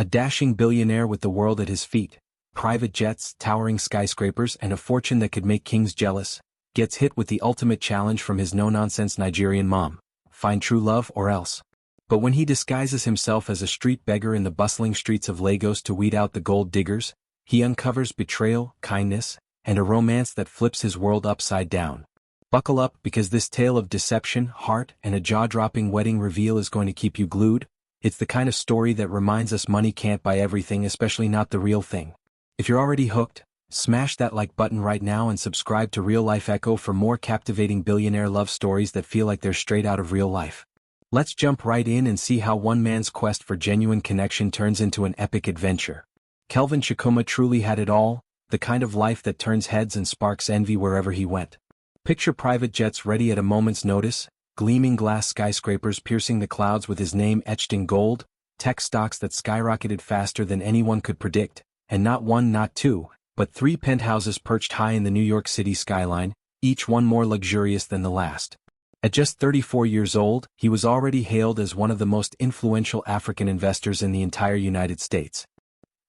A dashing billionaire with the world at his feet, private jets, towering skyscrapers, and a fortune that could make kings jealous, gets hit with the ultimate challenge from his no-nonsense Nigerian mom: find true love or else. But when he disguises himself as a street beggar in the bustling streets of Lagos to weed out the gold diggers, he uncovers betrayal, kindness, and a romance that flips his world upside down. Buckle up, because this tale of deception, heart, and a jaw-dropping wedding reveal is going to keep you glued. It's the kind of story that reminds us money can't buy everything, especially not the real thing. If you're already hooked, smash that like button right now and subscribe to Real Life Echo for more captivating billionaire love stories that feel like they're straight out of real life. Let's jump right in and see how one man's quest for genuine connection turns into an epic adventure. Kelvin Chikuma truly had it all, the kind of life that turns heads and sparks envy wherever he went. Picture private jets ready at a moment's notice, gleaming glass skyscrapers piercing the clouds with his name etched in gold, tech stocks that skyrocketed faster than anyone could predict, and not one, not two, but 3 penthouses perched high in the New York City skyline, each one more luxurious than the last. At just 34 years old, he was already hailed as one of the most influential African investors in the entire United States.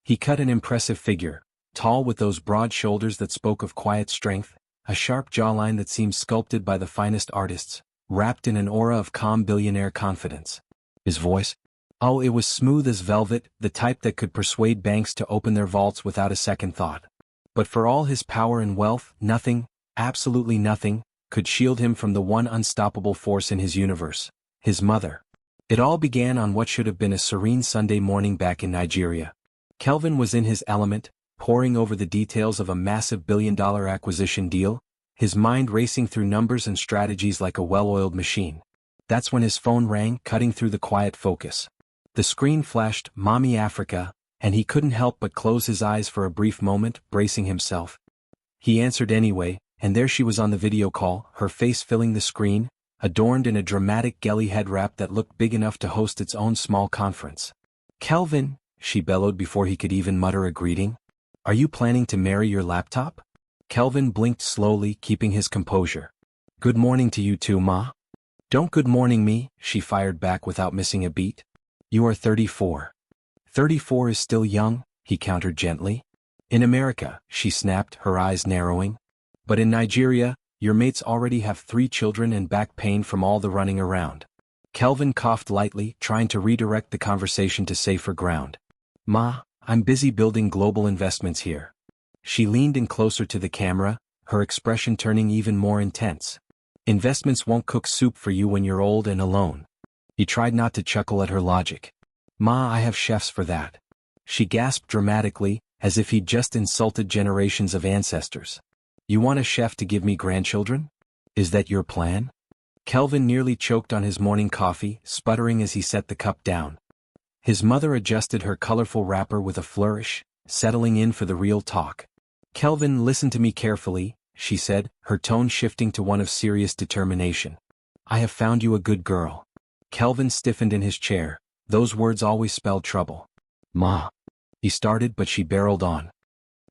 He cut an impressive figure, tall with those broad shoulders that spoke of quiet strength, a sharp jawline that seemed sculpted by the finest artists, wrapped in an aura of calm billionaire confidence. His voice? Oh, it was smooth as velvet, the type that could persuade banks to open their vaults without a second thought. But for all his power and wealth, nothing, absolutely nothing, could shield him from the one unstoppable force in his universe: his mother. It all began on what should have been a serene Sunday morning back in Nigeria. Kelvin was in his element, poring over the details of a massive billion-dollar acquisition deal, his mind racing through numbers and strategies like a well-oiled machine. That's when his phone rang, cutting through the quiet focus. The screen flashed "Mommy Africa," and he couldn't help but close his eyes for a brief moment, bracing himself. He answered anyway, and there she was on the video call, her face filling the screen, adorned in a dramatic Gelly head wrap that looked big enough to host its own small conference. "Kelvin," she bellowed before he could even mutter a greeting. "Are you planning to marry your laptop?" Kelvin blinked slowly, keeping his composure. "Good morning to you too, Ma." "Don't good morning me," she fired back without missing a beat. "You are 34. 34 is still young," he countered gently. "In America," she snapped, her eyes narrowing. "But in Nigeria, your mates already have 3 children and back pain from all the running around." Kelvin coughed lightly, trying to redirect the conversation to safer ground. "Ma, I'm busy building global investments here." She leaned in closer to the camera, her expression turning even more intense. "Investments won't cook soup for you when you're old and alone." He tried not to chuckle at her logic. "Ma, I have chefs for that." She gasped dramatically, as if he'd just insulted generations of ancestors. "You want a chef to give me grandchildren? Is that your plan?" Kelvin nearly choked on his morning coffee, sputtering as he set the cup down. His mother adjusted her colorful wrapper with a flourish, settling in for the real talk. "Kelvin, listen to me carefully," she said, her tone shifting to one of serious determination. "I have found you a good girl." Kelvin stiffened in his chair. Those words always spelled trouble. "Ma," he started, but she barreled on.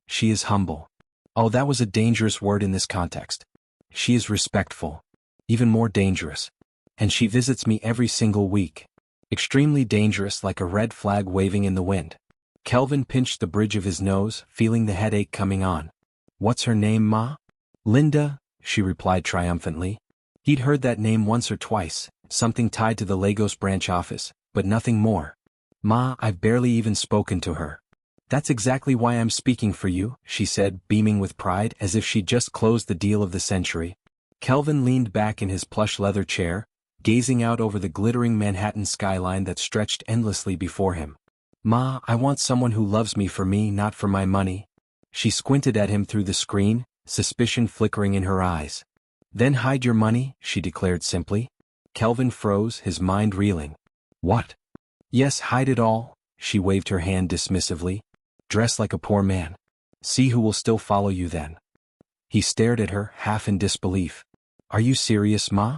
"She is humble." Oh, that was a dangerous word in this context. "She is respectful." Even more dangerous. "And she visits me every single week." Extremely dangerous, like a red flag waving in the wind. Kelvin pinched the bridge of his nose, feeling the headache coming on. "What's her name, Ma?" "Linda," she replied triumphantly. He'd heard that name once or twice, something tied to the Lagos branch office, but nothing more. "Ma, I've barely even spoken to her." "That's exactly why I'm speaking for you," she said, beaming with pride as if she'd just closed the deal of the century. Kelvin leaned back in his plush leather chair, gazing out over the glittering Manhattan skyline that stretched endlessly before him. "Ma, I want someone who loves me for me, not for my money." She squinted at him through the screen, suspicion flickering in her eyes. "Then hide your money," she declared simply. Kelvin froze, his mind reeling. "What?" "Yes, hide it all," she waved her hand dismissively. "Dress like a poor man. See who will still follow you then." He stared at her, half in disbelief. "Are you serious, Ma?"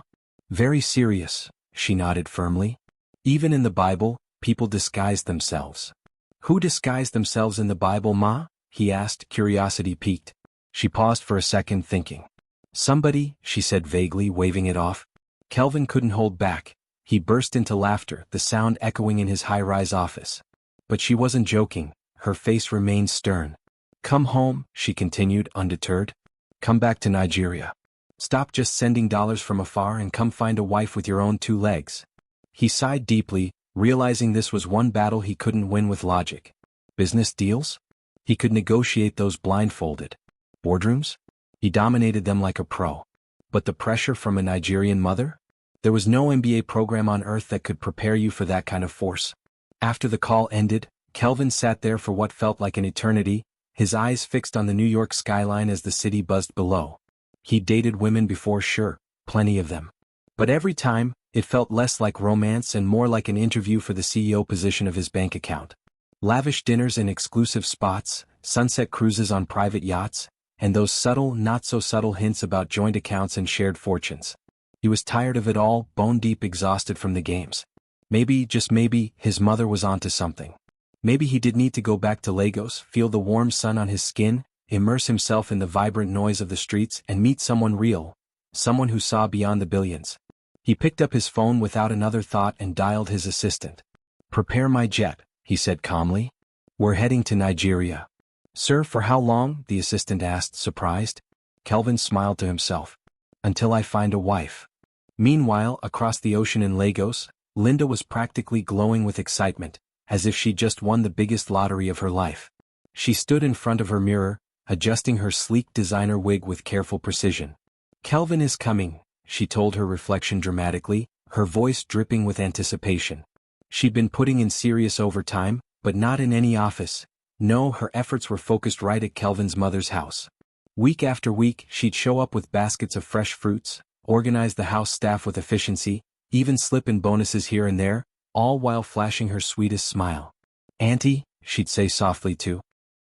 "Very serious," she nodded firmly. "Even in the Bible, people disguise themselves." "Who disguised themselves in the Bible, Ma?" he asked, curiosity piqued. She paused for a second, thinking. "Somebody," she said vaguely, waving it off. Kelvin couldn't hold back. He burst into laughter, the sound echoing in his high-rise office. But she wasn't joking, her face remained stern. Come home, she continued, undeterred. Come back to Nigeria. Stop just sending dollars from afar and come find a wife with your own 2 legs. He sighed deeply, realizing this was one battle he couldn't win with logic. Business deals? He could negotiate those blindfolded. Boardrooms? He dominated them like a pro. But the pressure from a Nigerian mother? There was no MBA program on earth that could prepare you for that kind of force. After the call ended, Kelvin sat there for what felt like an eternity, his eyes fixed on the New York skyline as the city buzzed below. He'd dated women before, sure, plenty of them. But every time, it felt less like romance and more like an interview for the CEO position of his bank account. Lavish dinners in exclusive spots, sunset cruises on private yachts, and those subtle, not-so-subtle hints about joint accounts and shared fortunes. He was tired of it all, bone-deep exhausted from the games. Maybe, just maybe, his mother was onto something. Maybe he did need to go back to Lagos, feel the warm sun on his skin, immerse himself in the vibrant noise of the streets and meet someone real, someone who saw beyond the billions. He picked up his phone without another thought and dialed his assistant. Prepare my jet, he said calmly. We're heading to Nigeria. Sir, for how long? The assistant asked, surprised. Kelvin smiled to himself. Until I find a wife. Meanwhile, across the ocean in Lagos, Linda was practically glowing with excitement, as if she'd just won the biggest lottery of her life. She stood in front of her mirror, adjusting her sleek designer wig with careful precision. Kelvin is coming, she told her reflection dramatically, her voice dripping with anticipation. She'd been putting in serious overtime, but not in any office. No, her efforts were focused right at Kelvin's mother's house. Week after week, she'd show up with baskets of fresh fruits, organize the house staff with efficiency, even slip in bonuses here and there, all while flashing her sweetest smile. Auntie, she'd say softly too.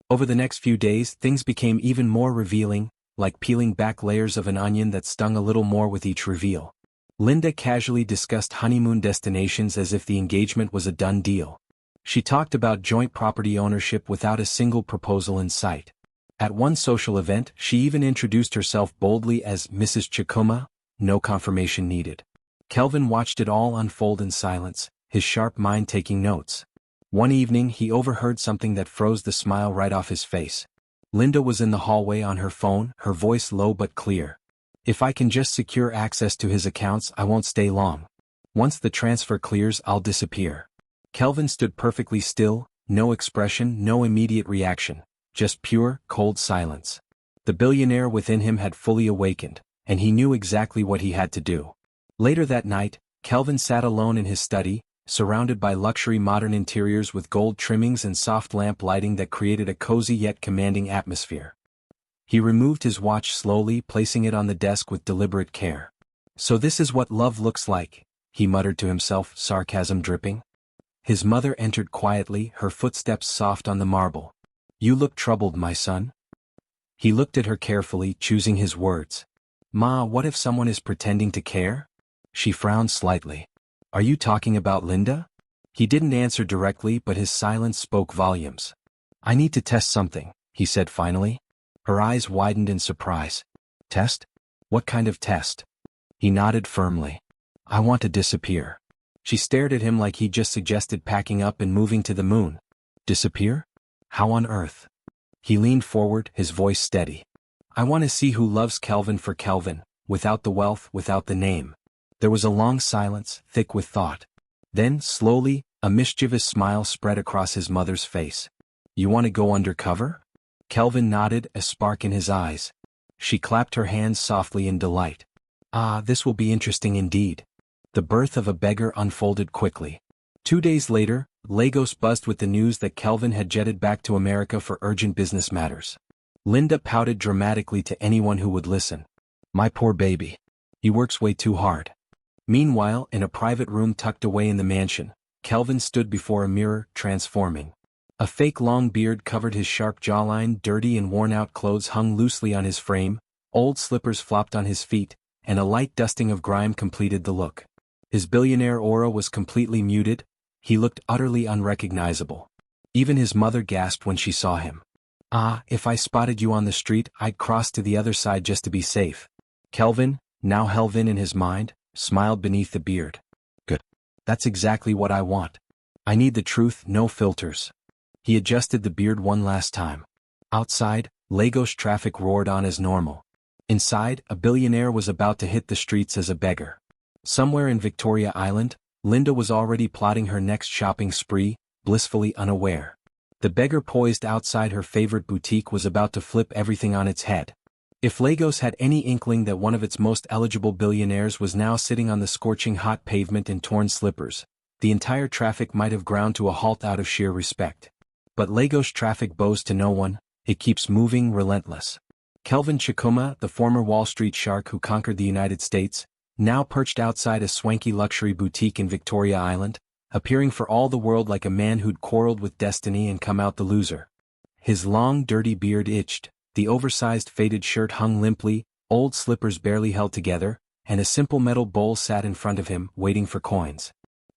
Over the next few days, things became even more revealing, like peeling back layers of an onion that stung a little more with each reveal. Linda casually discussed honeymoon destinations as if the engagement was a done deal. She talked about joint property ownership without a single proposal in sight. At one social event, she even introduced herself boldly as Mrs. Chikuma, no confirmation needed. Kelvin watched it all unfold in silence, his sharp mind taking notes. One evening he overheard something that froze the smile right off his face. Linda was in the hallway on her phone, her voice low but clear. If I can just secure access to his accounts, I won't stay long. Once the transfer clears, I'll disappear. Kelvin stood perfectly still, no expression, no immediate reaction, just pure, cold silence. The billionaire within him had fully awakened, and he knew exactly what he had to do. Later that night, Kelvin sat alone in his study, surrounded by luxury modern interiors with gold trimmings and soft lamp lighting that created a cozy yet commanding atmosphere. He removed his watch slowly, placing it on the desk with deliberate care. So this is what love looks like, he muttered to himself, sarcasm dripping. His mother entered quietly, her footsteps soft on the marble. You look troubled, my son. He looked at her carefully, choosing his words. Ma, what if someone is pretending to care? She frowned slightly. Are you talking about Linda? He didn't answer directly, but his silence spoke volumes. I need to test something, he said finally. Her eyes widened in surprise. Test? What kind of test? He nodded firmly. I want to disappear. She stared at him like he'd just suggested packing up and moving to the moon. Disappear? How on earth? He leaned forward, his voice steady. I want to see who loves Kelvin for Kelvin, without the wealth, without the name. There was a long silence, thick with thought. Then, slowly, a mischievous smile spread across his mother's face. You want to go undercover? Kelvin nodded, a spark in his eyes. She clapped her hands softly in delight. Ah, this will be interesting indeed. The birth of a beggar unfolded quickly. 2 days later, Lagos buzzed with the news that Kelvin had jetted back to America for urgent business matters. Linda pouted dramatically to anyone who would listen. My poor baby. He works way too hard. Meanwhile, in a private room tucked away in the mansion, Kelvin stood before a mirror, transforming. A fake long beard covered his sharp jawline, dirty and worn-out clothes hung loosely on his frame, old slippers flopped on his feet, and a light dusting of grime completed the look. His billionaire aura was completely muted. He looked utterly unrecognizable. Even his mother gasped when she saw him. Ah, if I spotted you on the street, I'd cross to the other side just to be safe. Kelvin, now Helvin in his mind, smiled beneath the beard. Good. That's exactly what I want. I need the truth, no filters. He adjusted the beard one last time. Outside, Lagos traffic roared on as normal. Inside, a billionaire was about to hit the streets as a beggar. Somewhere in Victoria Island, Linda was already plotting her next shopping spree, blissfully unaware. The beggar poised outside her favorite boutique was about to flip everything on its head. If Lagos had any inkling that one of its most eligible billionaires was now sitting on the scorching hot pavement in torn slippers, the entire traffic might have ground to a halt out of sheer respect. But Lagos traffic bows to no one, it keeps moving relentless. Kelvin Chikuma, the former Wall Street shark who conquered the United States, now perched outside a swanky luxury boutique in Victoria Island, appearing for all the world like a man who'd quarreled with destiny and come out the loser. His long, dirty beard itched, the oversized faded shirt hung limply, old slippers barely held together, and a simple metal bowl sat in front of him, waiting for coins.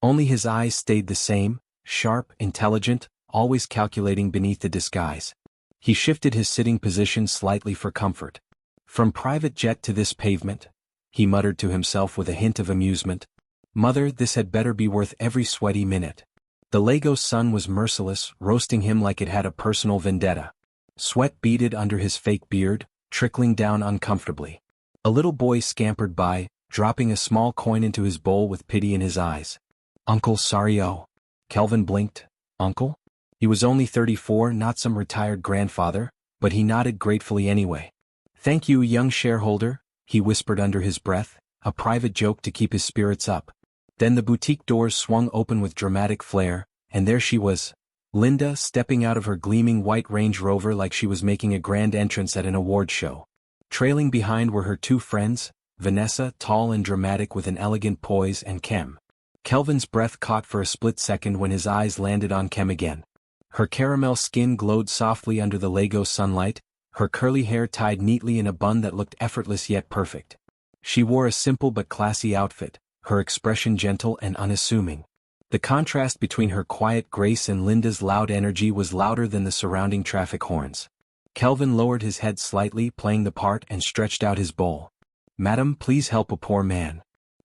Only his eyes stayed the same, sharp, intelligent, always calculating beneath the disguise. He shifted his sitting position slightly for comfort. From private jet to this pavement, he muttered to himself with a hint of amusement. Mother, this had better be worth every sweaty minute. The Lagos sun was merciless, roasting him like it had a personal vendetta. Sweat beaded under his fake beard, trickling down uncomfortably. A little boy scampered by, dropping a small coin into his bowl with pity in his eyes. Uncle, sorry. Oh. Kelvin blinked. Uncle? He was only 34, not some retired grandfather, but he nodded gratefully anyway. Thank you, young shareholder, he whispered under his breath, a private joke to keep his spirits up. Then the boutique doors swung open with dramatic flair, and there she was, Linda, stepping out of her gleaming white Range Rover like she was making a grand entrance at an award show. Trailing behind were her two friends, Vanessa, tall and dramatic with an elegant poise, and Kem. Kelvin's breath caught for a split second when his eyes landed on Kem again. Her caramel skin glowed softly under the Lagos sunlight, her curly hair tied neatly in a bun that looked effortless yet perfect. She wore a simple but classy outfit, her expression gentle and unassuming. The contrast between her quiet grace and Linda's loud energy was louder than the surrounding traffic horns. Kelvin lowered his head slightly, playing the part, and stretched out his bowl. Madam, please help a poor man.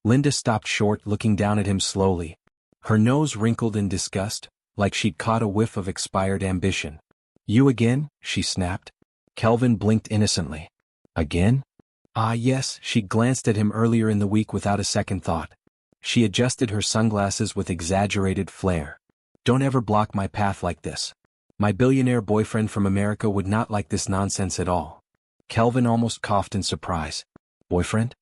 Linda stopped short, looking down at him slowly. Her nose wrinkled in disgust, like she'd caught a whiff of expired ambition. You again? She snapped. Kelvin blinked innocently. Again? Ah yes, she glanced at him earlier in the week without a second thought. She adjusted her sunglasses with exaggerated flair. Don't ever block my path like this. My billionaire boyfriend from America would not like this nonsense at all. Kelvin almost coughed in surprise. Boyfriend?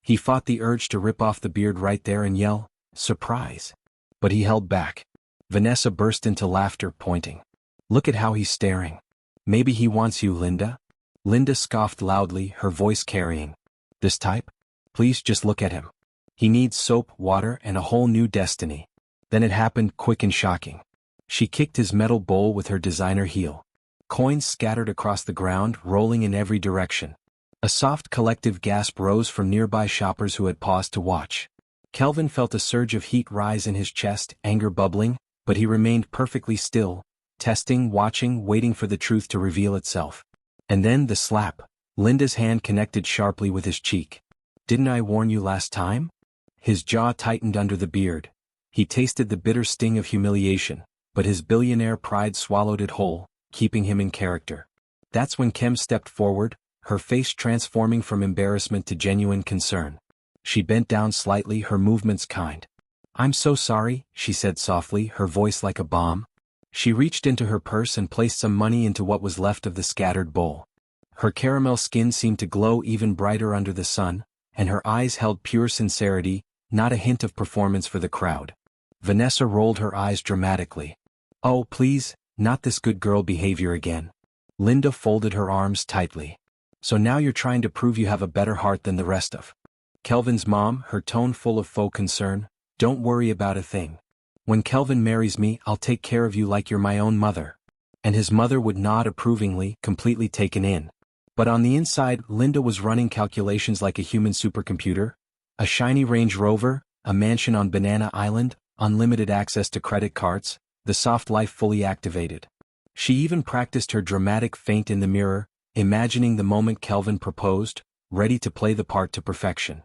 He fought the urge to rip off the beard right there and yell, surprise. But he held back. Vanessa burst into laughter, pointing. Look at how he's staring. Maybe he wants you, Linda? Linda scoffed loudly, her voice carrying. This type? Please just look at him. He needs soap, water, and a whole new destiny. Then it happened, quick and shocking. She kicked his metal bowl with her designer heel. Coins scattered across the ground, rolling in every direction. A soft collective gasp rose from nearby shoppers who had paused to watch. Kelvin felt a surge of heat rise in his chest, anger bubbling, but he remained perfectly still, testing, watching, waiting for the truth to reveal itself. And then the slap. Linda's hand connected sharply with his cheek. Didn't I warn you last time? His jaw tightened under the beard. He tasted the bitter sting of humiliation, but his billionaire pride swallowed it whole, keeping him in character. That's when Kem stepped forward, her face transforming from embarrassment to genuine concern. She bent down slightly, her movements kind. I'm so sorry, she said softly, her voice like a bomb. She reached into her purse and placed some money into what was left of the scattered bowl. Her caramel skin seemed to glow even brighter under the sun, and her eyes held pure sincerity, not a hint of performance for the crowd. Vanessa rolled her eyes dramatically. Oh, please, not this good girl behavior again. Linda folded her arms tightly. So now you're trying to prove you have a better heart than the rest of. Kelvin's mom, her tone full of faux concern. Don't worry about a thing. When Kelvin marries me, I'll take care of you like you're my own mother. And his mother would nod approvingly, completely taken in. But on the inside, Linda was running calculations like a human supercomputer. A shiny Range Rover, a mansion on Banana Island, unlimited access to credit cards, the soft life fully activated. She even practiced her dramatic feint in the mirror, imagining the moment Kelvin proposed, ready to play the part to perfection.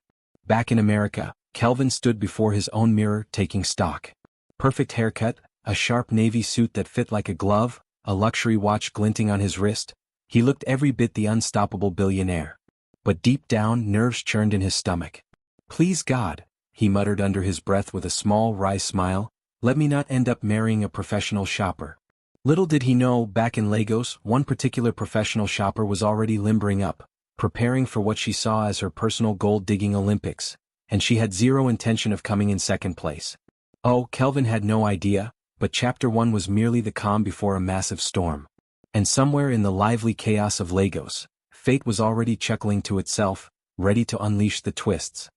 Back in America, Kelvin stood before his own mirror taking stock. Perfect haircut, a sharp navy suit that fit like a glove, a luxury watch glinting on his wrist. He looked every bit the unstoppable billionaire. But deep down, nerves churned in his stomach. "Please God," he muttered under his breath with a small wry smile, "let me not end up marrying a professional shopper." Little did he know, back in Lagos, one particular professional shopper was already limbering up, preparing for what she saw as her personal gold-digging Olympics, and she had zero intention of coming in second place. Oh, Kelvin had no idea, but Chapter 1 was merely the calm before a massive storm. And somewhere in the lively chaos of Lagos, fate was already chuckling to itself, ready to unleash the twists.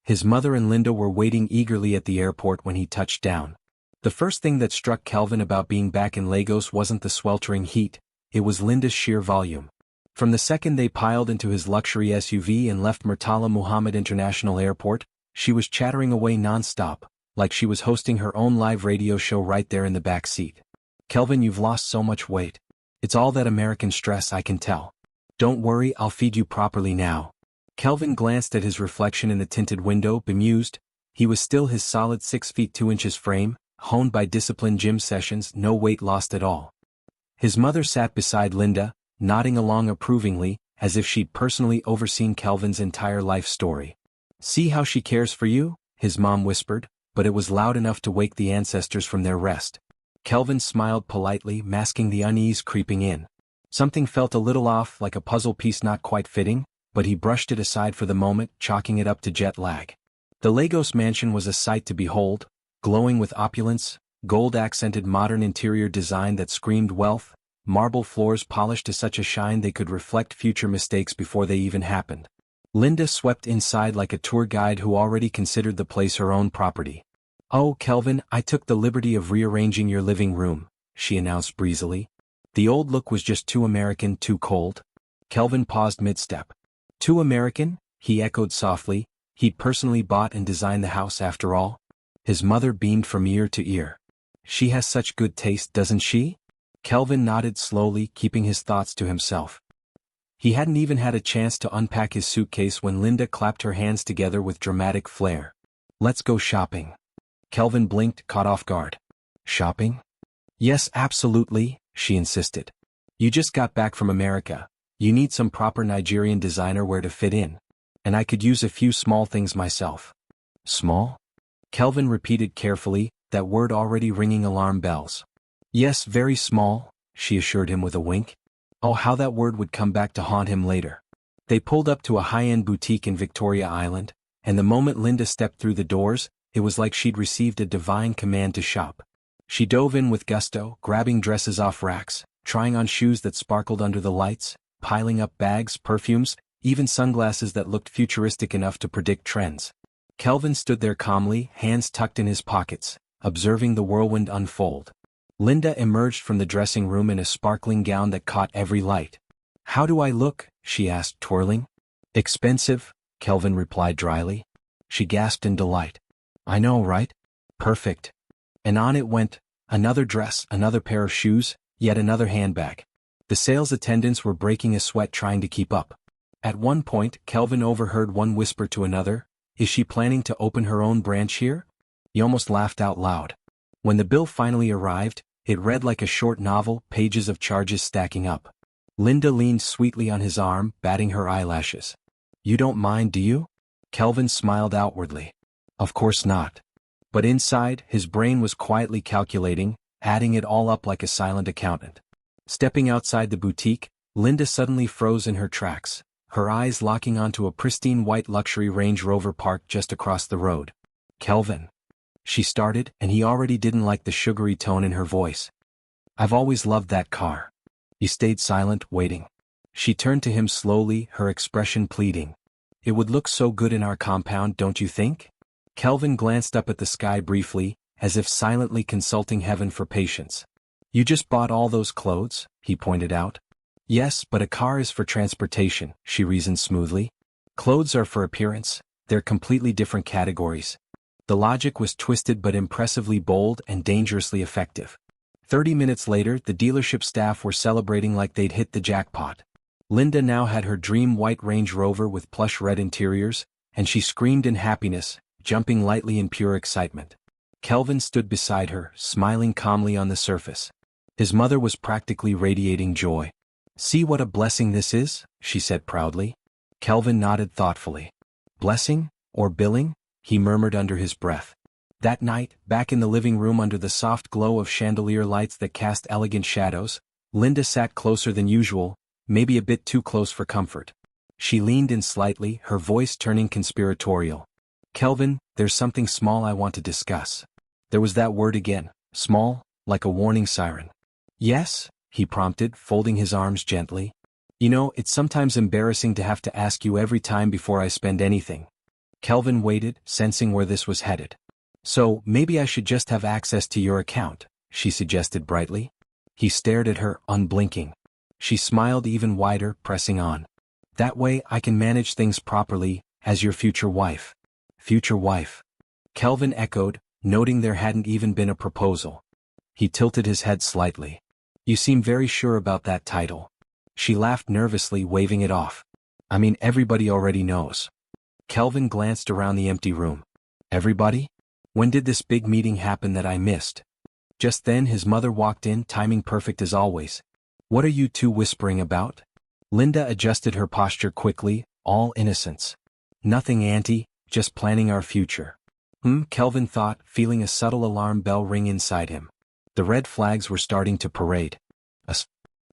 His mother and Linda were waiting eagerly at the airport when he touched down. The first thing that struck Kelvin about being back in Lagos wasn't the sweltering heat, it was Linda's sheer volume. From the second they piled into his luxury SUV and left Murtala Muhammad International Airport, she was chattering away non-stop, like she was hosting her own live radio show right there in the back seat. "Kelvin, you've lost so much weight. It's all that American stress, I can tell. Don't worry, I'll feed you properly now." Kelvin glanced at his reflection in the tinted window, bemused. He was still his solid 6 feet 2 inches frame, honed by disciplined gym sessions, no weight lost at all. His mother sat beside Linda, nodding along approvingly, as if she'd personally overseen Kelvin's entire life story. "See how she cares for you?" his mom whispered, but it was loud enough to wake the ancestors from their rest. Kelvin smiled politely, masking the unease creeping in. Something felt a little off, like a puzzle piece not quite fitting, but he brushed it aside for the moment, chalking it up to jet lag. The Lagos mansion was a sight to behold, glowing with opulence, gold-accented modern interior design that screamed wealth, marble floors polished to such a shine they could reflect future mistakes before they even happened. Linda swept inside like a tour guide who already considered the place her own property. "Oh, Kelvin, I took the liberty of rearranging your living room," she announced breezily. The old look was just too American, too cold. Kelvin paused mid-step. "Too American?" he echoed softly. He'd personally bought and designed the house after all. His mother beamed from ear to ear. "She has such good taste, doesn't she?" Kelvin nodded slowly, keeping his thoughts to himself. He hadn't even had a chance to unpack his suitcase when Linda clapped her hands together with dramatic flair. "Let's go shopping." Kelvin blinked, caught off guard. "Shopping?" "Yes, absolutely," she insisted. "You just got back from America. You need some proper Nigerian designer wear to fit in. And I could use a few small things myself." "Small?" Kelvin repeated carefully, that word already ringing alarm bells. "Yes, very small," she assured him with a wink. Oh, how that word would come back to haunt him later. They pulled up to a high-end boutique in Victoria Island, and the moment Linda stepped through the doors, it was like she'd received a divine command to shop. She dove in with gusto, grabbing dresses off racks, trying on shoes that sparkled under the lights, piling up bags, perfumes, even sunglasses that looked futuristic enough to predict trends. Kelvin stood there calmly, hands tucked in his pockets, observing the whirlwind unfold. Linda emerged from the dressing room in a sparkling gown that caught every light. "How do I look?" she asked, twirling. "Expensive," Kelvin replied dryly. She gasped in delight. "I know, right? Perfect." And on it went, another dress, another pair of shoes, yet another handbag. The sales attendants were breaking a sweat trying to keep up. At one point, Kelvin overheard one whisper to another, "Is she planning to open her own branch here?" He almost laughed out loud. When the bill finally arrived, it read like a short novel, pages of charges stacking up. Linda leaned sweetly on his arm, batting her eyelashes. "You don't mind, do you?" Kelvin smiled outwardly. "Of course not." But inside, his brain was quietly calculating, adding it all up like a silent accountant. Stepping outside the boutique, Linda suddenly froze in her tracks, her eyes locking onto a pristine white luxury Range Rover parked just across the road. "Kelvin," she started, and he already didn't like the sugary tone in her voice. "I've always loved that car." He stayed silent, waiting. She turned to him slowly, her expression pleading. "It would look so good in our compound, don't you think?" Kelvin glanced up at the sky briefly, as if silently consulting heaven for patience. "You just bought all those clothes?" he pointed out. "Yes, but a car is for transportation," she reasoned smoothly. "Clothes are for appearance, they're completely different categories." The logic was twisted but impressively bold and dangerously effective. 30 minutes later, the dealership staff were celebrating like they'd hit the jackpot. Linda now had her dream white Range Rover with plush red interiors, and she screamed in happiness, jumping lightly in pure excitement. Kelvin stood beside her, smiling calmly on the surface. His mother was practically radiating joy. "See what a blessing this is?" she said proudly. Kelvin nodded thoughtfully. "Blessing? Or billing?" he murmured under his breath. That night, back in the living room under the soft glow of chandelier lights that cast elegant shadows, Linda sat closer than usual, maybe a bit too close for comfort. She leaned in slightly, her voice turning conspiratorial. "Kelvin, there's something small I want to discuss." There was that word again, small, like a warning siren. "Yes?" he prompted, folding his arms gently. "You know, it's sometimes embarrassing to have to ask you every time before I spend anything." Kelvin waited, sensing where this was headed. "So, maybe I should just have access to your account," she suggested brightly. He stared at her, unblinking. She smiled even wider, pressing on. "That way I can manage things properly, as your future wife." Future wife. Kelvin echoed, noting there hadn't even been a proposal. He tilted his head slightly. "You seem very sure about that title." She laughed nervously, waving it off. "I mean, everybody already knows." Kelvin glanced around the empty room. "Everybody? When did this big meeting happen that I missed?" Just then his mother walked in, timing perfect as always. "What are you two whispering about?" Linda adjusted her posture quickly, all innocence. "Nothing, Auntie, just planning our future." Kelvin thought, feeling a subtle alarm bell ring inside him. The red flags were starting to parade.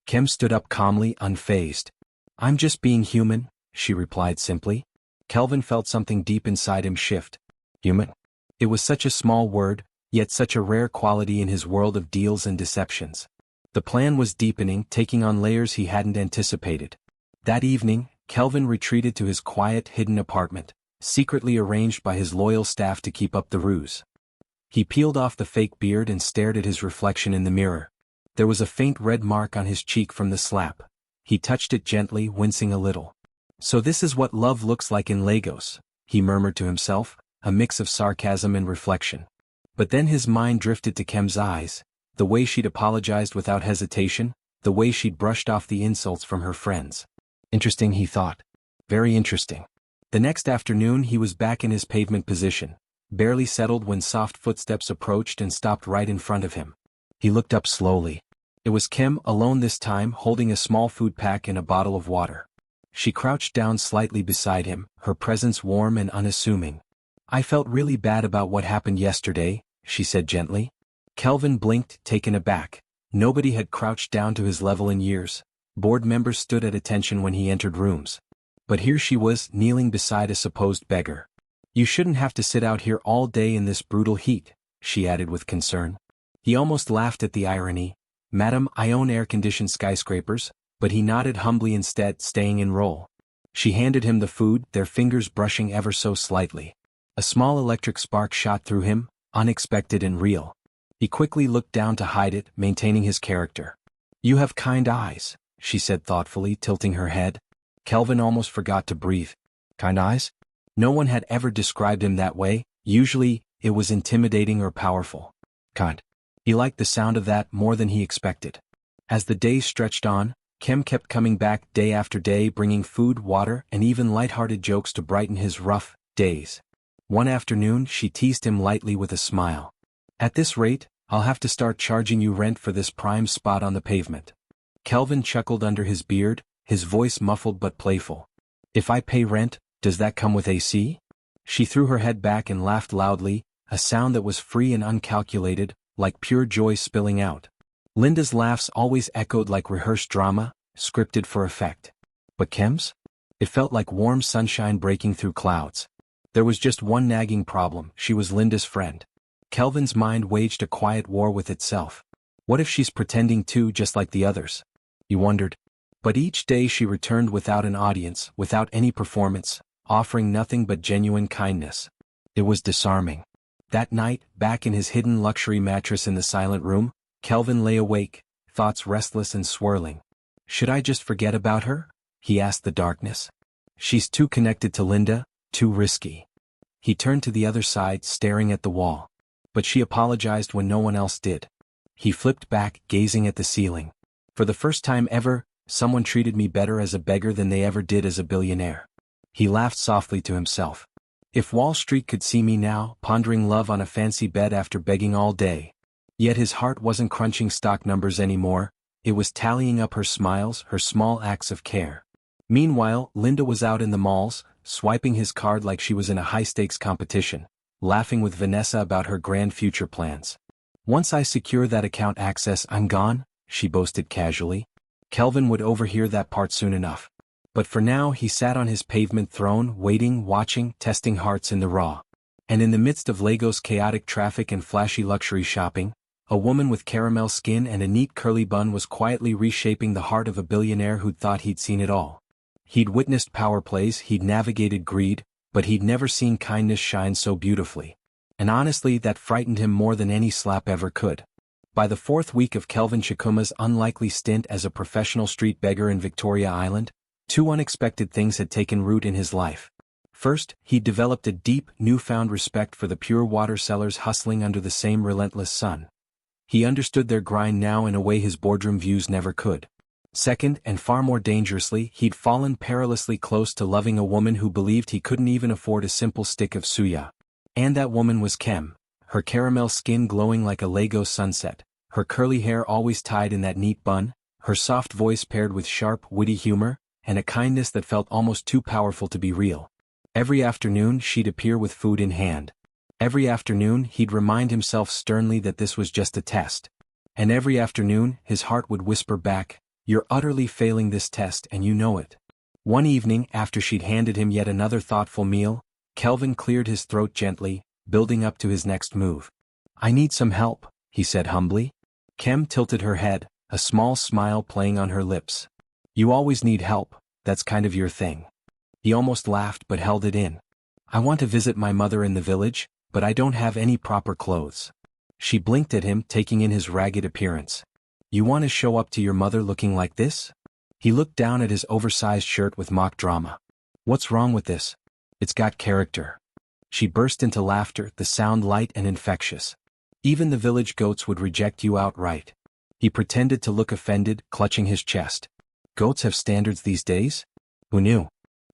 Kim stood up calmly, unfazed. "I'm just being human," she replied simply. Kelvin felt something deep inside him shift. Human? It was such a small word, yet such a rare quality in his world of deals and deceptions. The plan was deepening, taking on layers he hadn't anticipated. That evening, Kelvin retreated to his quiet, hidden apartment, secretly arranged by his loyal staff to keep up the ruse. He peeled off the fake beard and stared at his reflection in the mirror. There was a faint red mark on his cheek from the slap. He touched it gently, wincing a little. "So this is what love looks like in Lagos," he murmured to himself, a mix of sarcasm and reflection. But then his mind drifted to Kim's eyes, the way she'd apologized without hesitation, the way she'd brushed off the insults from her friends. Interesting, he thought. Very interesting. The next afternoon he was back in his pavement position, barely settled when soft footsteps approached and stopped right in front of him. He looked up slowly. It was Kim, alone this time, holding a small food pack and a bottle of water. She crouched down slightly beside him, her presence warm and unassuming. "I felt really bad about what happened yesterday," she said gently. Kelvin blinked, taken aback. Nobody had crouched down to his level in years. Board members stood at attention when he entered rooms. But here she was, kneeling beside a supposed beggar. "You shouldn't have to sit out here all day in this brutal heat," she added with concern. He almost laughed at the irony. "Madam, I own air-conditioned skyscrapers," but he nodded humbly instead, staying in role. She handed him the food, their fingers brushing ever so slightly. A small electric spark shot through him, unexpected and real. He quickly looked down to hide it, maintaining his character. "You have kind eyes," she said thoughtfully, tilting her head. Kelvin almost forgot to breathe. Kind eyes? No one had ever described him that way. Usually, it was intimidating or powerful. Kind. He liked the sound of that more than he expected. As the days stretched on, Kim kept coming back day after day, bringing food, water, and even light-hearted jokes to brighten his rough days. One afternoon, she teased him lightly with a smile. "At this rate, I'll have to start charging you rent for this prime spot on the pavement." Kelvin chuckled under his beard, his voice muffled but playful. "If I pay rent, does that come with AC?" She threw her head back and laughed loudly, a sound that was free and uncalculated, like pure joy spilling out. Linda's laughs always echoed like rehearsed drama, scripted for effect. But Kim's? It felt like warm sunshine breaking through clouds. There was just one nagging problem: she was Linda's friend. Kelvin's mind waged a quiet war with itself. What if she's pretending too, just like the others? He wondered. But each day she returned without an audience, without any performance, offering nothing but genuine kindness. It was disarming. That night, back in his hidden luxury mattress in the silent room, Kelvin lay awake, thoughts restless and swirling. Should I just forget about her? He asked the darkness. She's too connected to Linda, too risky. He turned to the other side, staring at the wall. But she apologized when no one else did. He flipped back, gazing at the ceiling. For the first time ever, someone treated me better as a beggar than they ever did as a billionaire. He laughed softly to himself. If Wall Street could see me now, pondering love on a fancy bed after begging all day. Yet his heart wasn't crunching stock numbers anymore, it was tallying up her smiles, her small acts of care. Meanwhile, Linda was out in the malls, swiping his card like she was in a high-stakes competition, laughing with Vanessa about her grand future plans. Once I secure that account access, I'm gone, she boasted casually. Kelvin would overhear that part soon enough. But for now he sat on his pavement throne, waiting, watching, testing hearts in the raw. And in the midst of Lagos' chaotic traffic and flashy luxury shopping, a woman with caramel skin and a neat curly bun was quietly reshaping the heart of a billionaire who'd thought he'd seen it all. He'd witnessed power plays, he'd navigated greed, but he'd never seen kindness shine so beautifully. And honestly, that frightened him more than any slap ever could. By the fourth week of Kelvin Chukwuma's unlikely stint as a professional street beggar in Victoria Island, two unexpected things had taken root in his life. First, he'd developed a deep, newfound respect for the pure water sellers hustling under the same relentless sun. He understood their grind now in a way his boardroom views never could. Second, and far more dangerously, he'd fallen perilously close to loving a woman who believed he couldn't even afford a simple stick of suya. And that woman was Kem, her caramel skin glowing like a Lagos sunset, her curly hair always tied in that neat bun, her soft voice paired with sharp, witty humor, and a kindness that felt almost too powerful to be real. Every afternoon she'd appear with food in hand. Every afternoon he'd remind himself sternly that this was just a test. And every afternoon his heart would whisper back, "You're utterly failing this test and you know it." One evening, after she'd handed him yet another thoughtful meal, Kelvin cleared his throat gently, building up to his next move. "I need some help," he said humbly. Kem tilted her head, a small smile playing on her lips. "You always need help, that's kind of your thing." He almost laughed but held it in. "I want to visit my mother in the village, but I don't have any proper clothes." She blinked at him, taking in his ragged appearance. "You want to show up to your mother looking like this?" He looked down at his oversized shirt with mock drama. "What's wrong with this? It's got character." She burst into laughter, the sound light and infectious. "Even the village goats would reject you outright." He pretended to look offended, clutching his chest. "Goats have standards these days? Who knew?"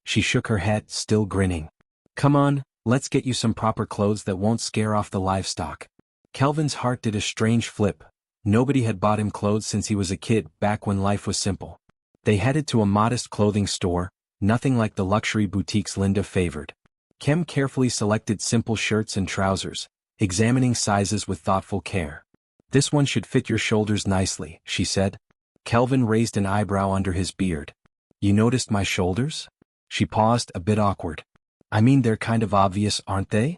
She shook her head, still grinning. "Come on, let's get you some proper clothes that won't scare off the livestock." Kelvin's heart did a strange flip. Nobody had bought him clothes since he was a kid, back when life was simple. They headed to a modest clothing store, nothing like the luxury boutiques Linda favored. Kem carefully selected simple shirts and trousers, examining sizes with thoughtful care. "This one should fit your shoulders nicely," she said. Kelvin raised an eyebrow under his beard. "You noticed my shoulders?" She paused, a bit awkward. "I mean, they're kind of obvious, aren't they?"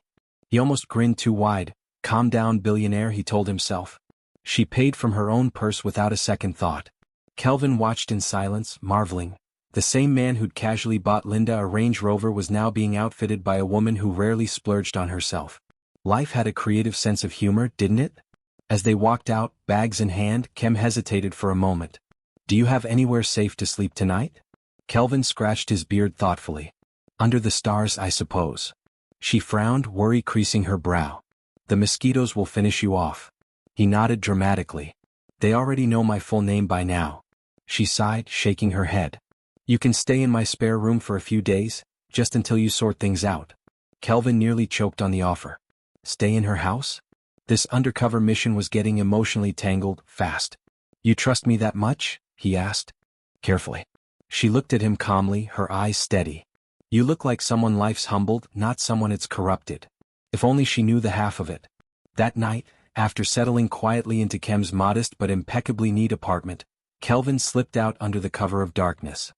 He almost grinned too wide. "Calm down, billionaire," he told himself. She paid from her own purse without a second thought. Kelvin watched in silence, marveling. The same man who'd casually bought Linda a Range Rover was now being outfitted by a woman who rarely splurged on herself. Life had a creative sense of humor, didn't it? As they walked out, bags in hand, Kem hesitated for a moment. "Do you have anywhere safe to sleep tonight?" Kelvin scratched his beard thoughtfully. "Under the stars, I suppose." She frowned, worry creasing her brow. "The mosquitoes will finish you off." He nodded dramatically. "They already know my full name by now." She sighed, shaking her head. "You can stay in my spare room for a few days, just until you sort things out." Kelvin nearly choked on the offer. Stay in her house? This undercover mission was getting emotionally tangled, fast. "You trust me that much?" he asked. Carefully. She looked at him calmly, her eyes steady. "You look like someone life's humbled, not someone it's corrupted." If only she knew the half of it. That night, after settling quietly into Kem's modest but impeccably neat apartment, Kelvin slipped out under the cover of darkness.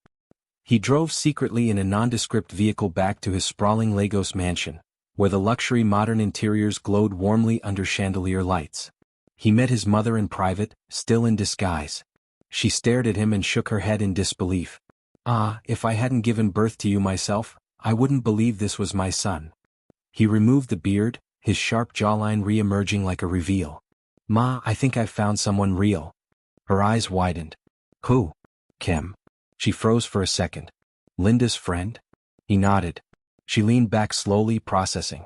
He drove secretly in a nondescript vehicle back to his sprawling Lagos mansion, where the luxury modern interiors glowed warmly under chandelier lights. He met his mother in private, still in disguise. She stared at him and shook her head in disbelief. "Ah, if I hadn't given birth to you myself, I wouldn't believe this was my son." He removed the beard, his sharp jawline re-emerging like a reveal. "Ma, I think I've found someone real." Her eyes widened. "Who?" "Kem." She froze for a second. "Linda's friend?" He nodded. She leaned back slowly, processing.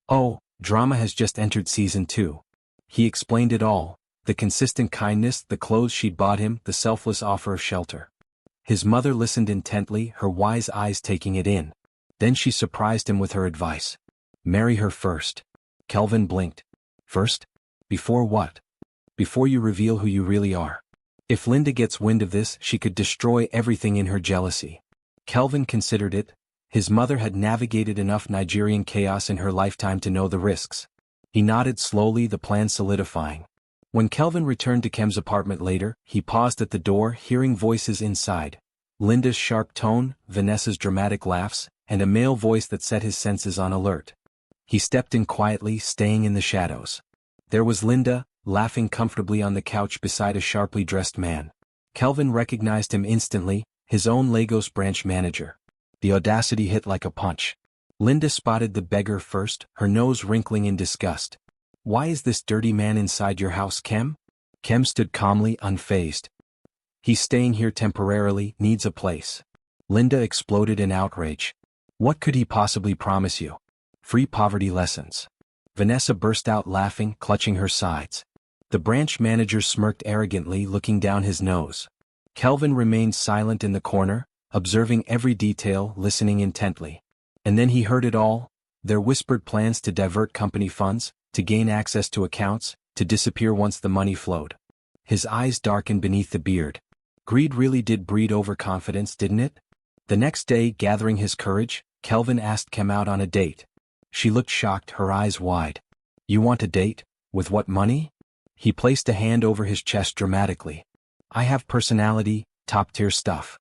"Oh, drama has just entered season 2. He explained it all, the consistent kindness, the clothes she'd bought him, the selfless offer of shelter. His mother listened intently, her wise eyes taking it in. Then she surprised him with her advice. Marry her first. Kelvin blinked. First? Before what? Before you reveal who you really are. If Linda gets wind of this, she could destroy everything in her jealousy. Kelvin considered it. His mother had navigated enough Nigerian chaos in her lifetime to know the risks. He nodded slowly, the plan solidifying. When Kelvin returned to Kem's apartment later, he paused at the door, hearing voices inside. Linda's sharp tone, Vanessa's dramatic laughs, and a male voice that set his senses on alert. He stepped in quietly, staying in the shadows. There was Linda, laughing comfortably on the couch beside a sharply dressed man. Kelvin recognized him instantly, his own Lagos branch manager. The audacity hit like a punch. Linda spotted the beggar first, her nose wrinkling in disgust. Why is this dirty man inside your house, Kem? Kem stood calmly, unfazed. He's staying here temporarily, needs a place. Linda exploded in outrage. What could he possibly promise you? Free poverty lessons. Vanessa burst out laughing, clutching her sides. The branch manager smirked arrogantly, looking down his nose. Kelvin remained silent in the corner, observing every detail, listening intently. And then he heard it all, their whispered plans to divert company funds, to gain access to accounts, to disappear once the money flowed. His eyes darkened beneath the beard. Greed really did breed overconfidence, didn't it? The next day, gathering his courage, Kelvin asked Kem out on a date. She looked shocked, her eyes wide. You want a date? With what money? He placed a hand over his chest dramatically. I have personality, top-tier stuff.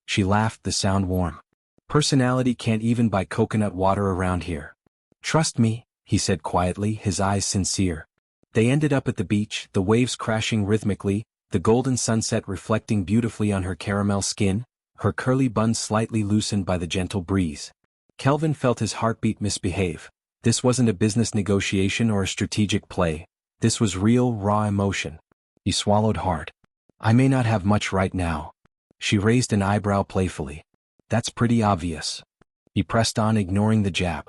She laughed, the sound warm. Personality can't even buy coconut water around here. Trust me, he said quietly, his eyes sincere. They ended up at the beach, the waves crashing rhythmically, the golden sunset reflecting beautifully on her caramel skin, her curly bun slightly loosened by the gentle breeze. Kelvin felt his heartbeat misbehave. This wasn't a business negotiation or a strategic play. This was real, raw emotion. He swallowed hard. I may not have much right now. She raised an eyebrow playfully. That's pretty obvious. He pressed on, ignoring the jab.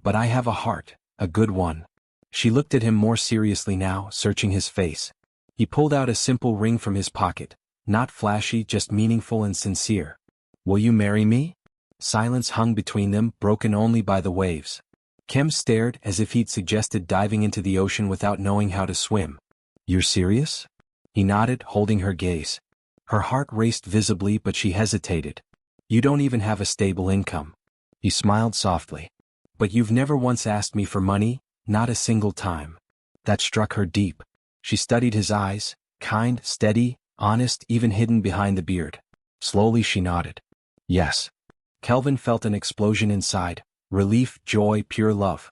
But I have a heart, a good one. She looked at him more seriously now, searching his face. He pulled out a simple ring from his pocket, not flashy, just meaningful and sincere. Will you marry me? Silence hung between them, broken only by the waves. Kem stared, as if he'd suggested diving into the ocean without knowing how to swim. You're serious? He nodded, holding her gaze. Her heart raced visibly, but she hesitated. You don't even have a stable income. He smiled softly. But you've never once asked me for money, not a single time. That struck her deep. She studied his eyes, kind, steady, honest, even hidden behind the beard. Slowly she nodded. Yes. Kelvin felt an explosion inside, relief, joy, pure love.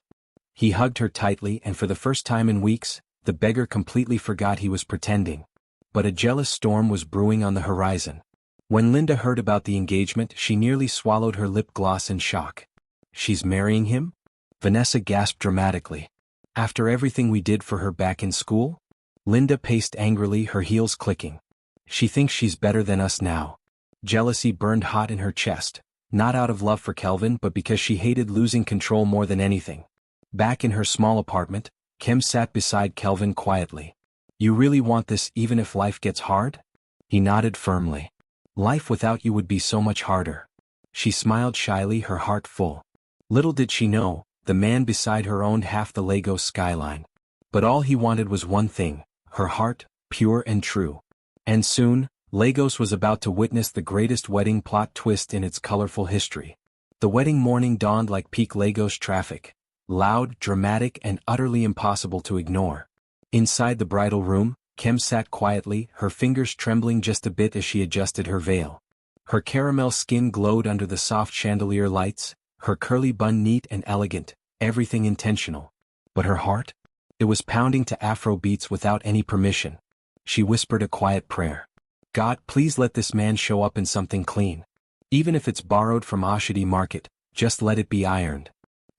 He hugged her tightly, and for the first time in weeks, the beggar completely forgot he was pretending. But a jealous storm was brewing on the horizon. When Linda heard about the engagement, she nearly swallowed her lip gloss in shock. She's marrying him? Vanessa gasped dramatically. After everything we did for her back in school? Linda paced angrily, her heels clicking. She thinks she's better than us now. Jealousy burned hot in her chest, not out of love for Kelvin but because she hated losing control more than anything. Back in her small apartment, Kem sat beside Kelvin quietly. You really want this even if life gets hard? He nodded firmly. Life without you would be so much harder. She smiled shyly, her heart full. Little did she know, the man beside her owned half the Lagos skyline. But all he wanted was one thing, her heart, pure and true. And soon, Lagos was about to witness the greatest wedding plot twist in its colorful history. The wedding morning dawned like peak Lagos traffic, loud, dramatic, and utterly impossible to ignore. Inside the bridal room, Kem sat quietly, her fingers trembling just a bit as she adjusted her veil. Her caramel skin glowed under the soft chandelier lights, her curly bun neat and elegant, everything intentional. But her heart? It was pounding to Afro beats without any permission. She whispered a quiet prayer. God, please let this man show up in something clean. Even if it's borrowed from Oshodi Market, just let it be ironed.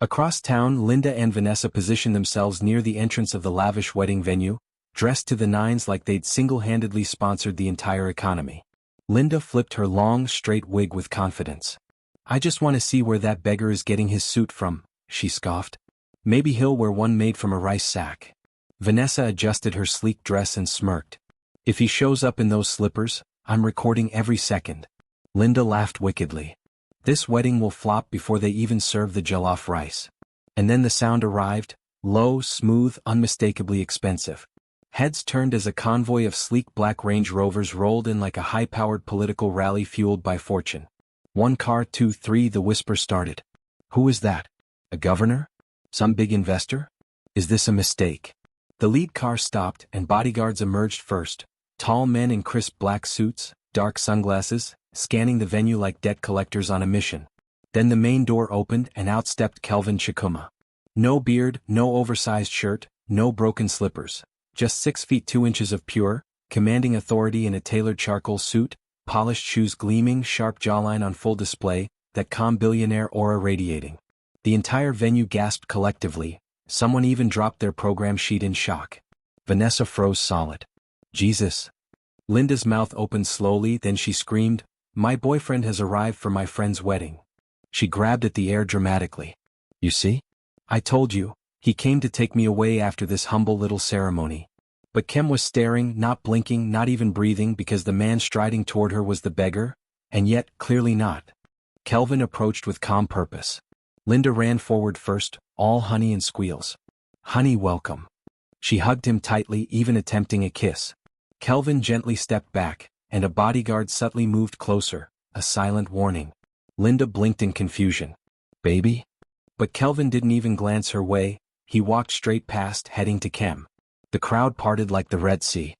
Across town, Linda and Vanessa positioned themselves near the entrance of the lavish wedding venue, dressed to the nines like they'd single-handedly sponsored the entire economy. Linda flipped her long, straight wig with confidence. I just want to see where that beggar is getting his suit from, she scoffed. Maybe he'll wear one made from a rice sack. Vanessa adjusted her sleek dress and smirked. If he shows up in those slippers, I'm recording every second. Linda laughed wickedly. This wedding will flop before they even serve the jollof rice. And then the sound arrived, low, smooth, unmistakably expensive. Heads turned as a convoy of sleek black Range Rovers rolled in like a high-powered political rally fueled by fortune. One car, two, three, the whisper started. Who is that? A governor? Some big investor? Is this a mistake? The lead car stopped and bodyguards emerged first, tall men in crisp black suits, dark sunglasses, scanning the venue like debt collectors on a mission. Then the main door opened and out stepped Kelvin Chikuma. No beard, no oversized shirt, no broken slippers. Just 6 feet 2 inches of pure, commanding authority in a tailored charcoal suit, polished shoes gleaming, sharp jawline on full display, that calm billionaire aura radiating. The entire venue gasped collectively, someone even dropped their program sheet in shock. Vanessa froze solid. Jesus. Linda's mouth opened slowly, then she screamed, "My boyfriend has arrived for my friend's wedding." She grabbed at the air dramatically. "You see? I told you, he came to take me away after this humble little ceremony." But Kem was staring, not blinking, not even breathing because the man striding toward her was the beggar, and yet, clearly not. Kelvin approached with calm purpose. Linda ran forward first, all honey and squeals. "Honey, welcome." She hugged him tightly, even attempting a kiss. Kelvin gently stepped back, and a bodyguard subtly moved closer, a silent warning. Linda blinked in confusion. "Baby?" But Kelvin didn't even glance her way, he walked straight past, heading to Kem. The crowd parted like the Red Sea.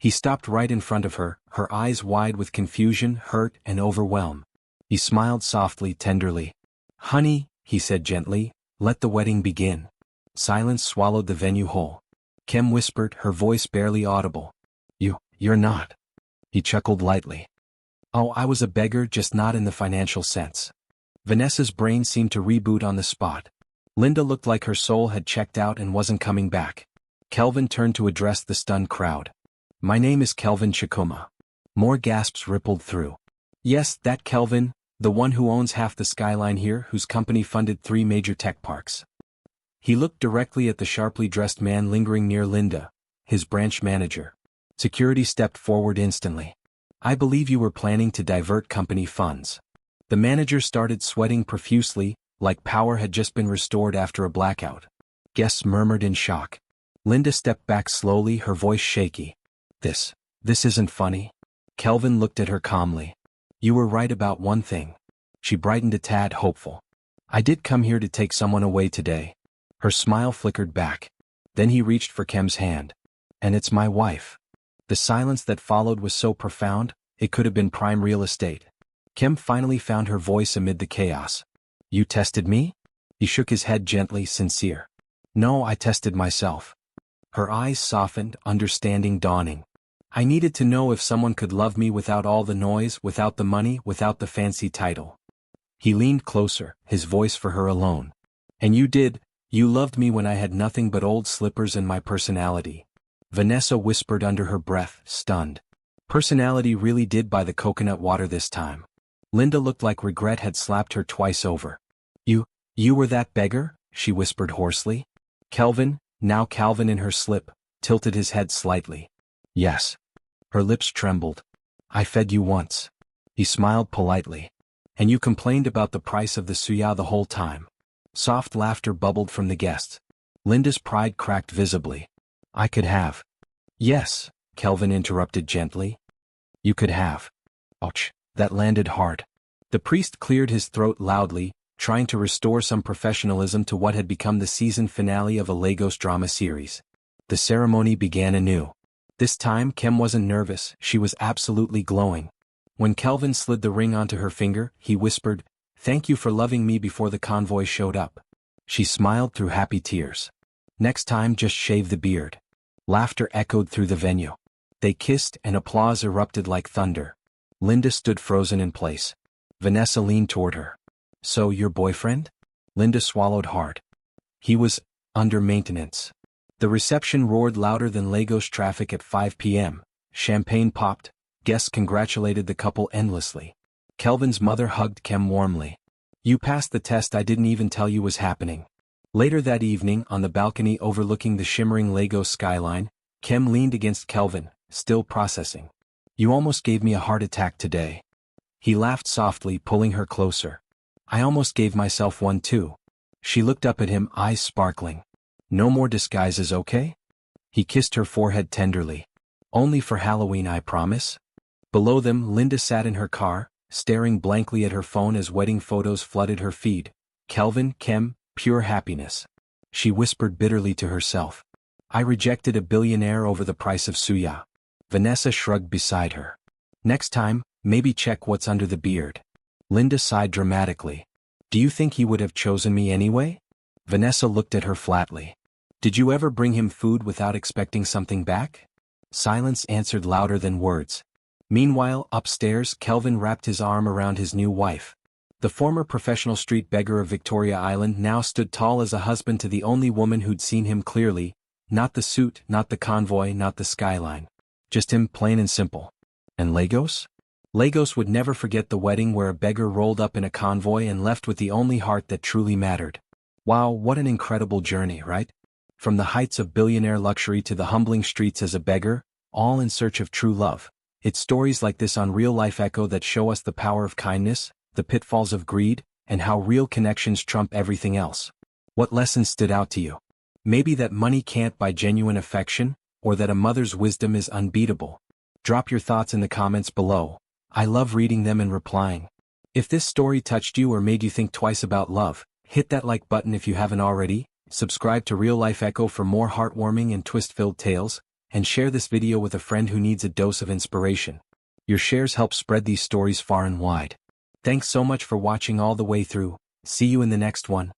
He stopped right in front of her, her eyes wide with confusion, hurt, and overwhelm. He smiled softly, tenderly. "Honey," he said gently, "let the wedding begin." Silence swallowed the venue whole. Kem whispered, her voice barely audible. You're not." He chuckled lightly. "Oh, I was a beggar, just not in the financial sense." Vanessa's brain seemed to reboot on the spot. Linda looked like her soul had checked out and wasn't coming back. Kelvin turned to address the stunned crowd. "My name is Kelvin Chikuma." More gasps rippled through. "Yes, that Kelvin, the one who owns half the skyline here, whose company funded 3 major tech parks." He looked directly at the sharply dressed man lingering near Linda, his branch manager. Security stepped forward instantly. "I believe you were planning to divert company funds." The manager started sweating profusely, like power had just been restored after a blackout. Guests murmured in shock. Linda stepped back slowly, her voice shaky. This isn't funny." Kelvin looked at her calmly. "You were right about one thing." She brightened a tad, hopeful. "I did come here to take someone away today." Her smile flickered back. Then he reached for Kem's hand. "And it's my wife." The silence that followed was so profound, it could have been prime real estate. Kem finally found her voice amid the chaos. "You tested me?" He shook his head gently, sincere. "No, I tested myself." Her eyes softened, understanding dawning. "I needed to know if someone could love me without all the noise, without the money, without the fancy title." He leaned closer, his voice for her alone. "And you did, you loved me when I had nothing but old slippers and my personality." Vanessa whispered under her breath, stunned. Personality really did buy the coconut water this time. Linda looked like regret had slapped her twice over. You were that beggar?" she whispered hoarsely. Kelvin, now Calvin in her slip, tilted his head slightly. "Yes." Her lips trembled. "I fed you once." He smiled politely. "And you complained about the price of the suya the whole time." Soft laughter bubbled from the guests. Linda's pride cracked visibly. "I could have." "Yes," Kelvin interrupted gently. "You could have." Ouch, that landed hard. The priest cleared his throat loudly, trying to restore some professionalism to what had become the season finale of a Lagos drama series. The ceremony began anew. This time Kem wasn't nervous, she was absolutely glowing. When Kelvin slid the ring onto her finger, he whispered, "Thank you for loving me before the convoy showed up." She smiled through happy tears. "Next time just shave the beard." Laughter echoed through the venue. They kissed and applause erupted like thunder. Linda stood frozen in place. Vanessa leaned toward her. "So, your boyfriend?" Linda swallowed hard. "He was under maintenance." The reception roared louder than Lagos traffic at 5 p.m. Champagne popped, guests congratulated the couple endlessly. Kelvin's mother hugged Kem warmly. "You passed the test I didn't even tell you was happening." Later that evening, on the balcony overlooking the shimmering Lagos skyline, Kem leaned against Kelvin, still processing. "You almost gave me a heart attack today." He laughed softly, pulling her closer. "I almost gave myself one too." She looked up at him, eyes sparkling. No more disguises, okay? He kissed her forehead tenderly. Only for Halloween, I promise. Below them, Linda sat in her car, staring blankly at her phone as wedding photos flooded her feed. Kelvin, Kem, pure happiness. She whispered bitterly to herself. I rejected a billionaire over the price of suya. Vanessa shrugged beside her. Next time, maybe check what's under the beard. Linda sighed dramatically. Do you think he would have chosen me anyway? Vanessa looked at her flatly. Did you ever bring him food without expecting something back? Silence answered louder than words. Meanwhile, upstairs, Kelvin wrapped his arm around his new wife. The former professional street beggar of Victoria Island now stood tall as a husband to the only woman who'd seen him clearly. Not the suit, not the convoy, not the skyline. Just him, plain and simple. And Lagos? Lagos would never forget the wedding where a beggar rolled up in a convoy and left with the only heart that truly mattered. Wow, what an incredible journey, right? From the heights of billionaire luxury to the humbling streets as a beggar, all in search of true love. It's stories like this on RealLifeEcho that show us the power of kindness, the pitfalls of greed, and how real connections trump everything else. What lessons stood out to you? Maybe that money can't buy genuine affection, or that a mother's wisdom is unbeatable. Drop your thoughts in the comments below. I love reading them and replying. If this story touched you or made you think twice about love, hit that like button if you haven't already, subscribe to RealLifeEcho for more heartwarming and twist-filled tales, and share this video with a friend who needs a dose of inspiration. Your shares help spread these stories far and wide. Thanks so much for watching all the way through. See you in the next one.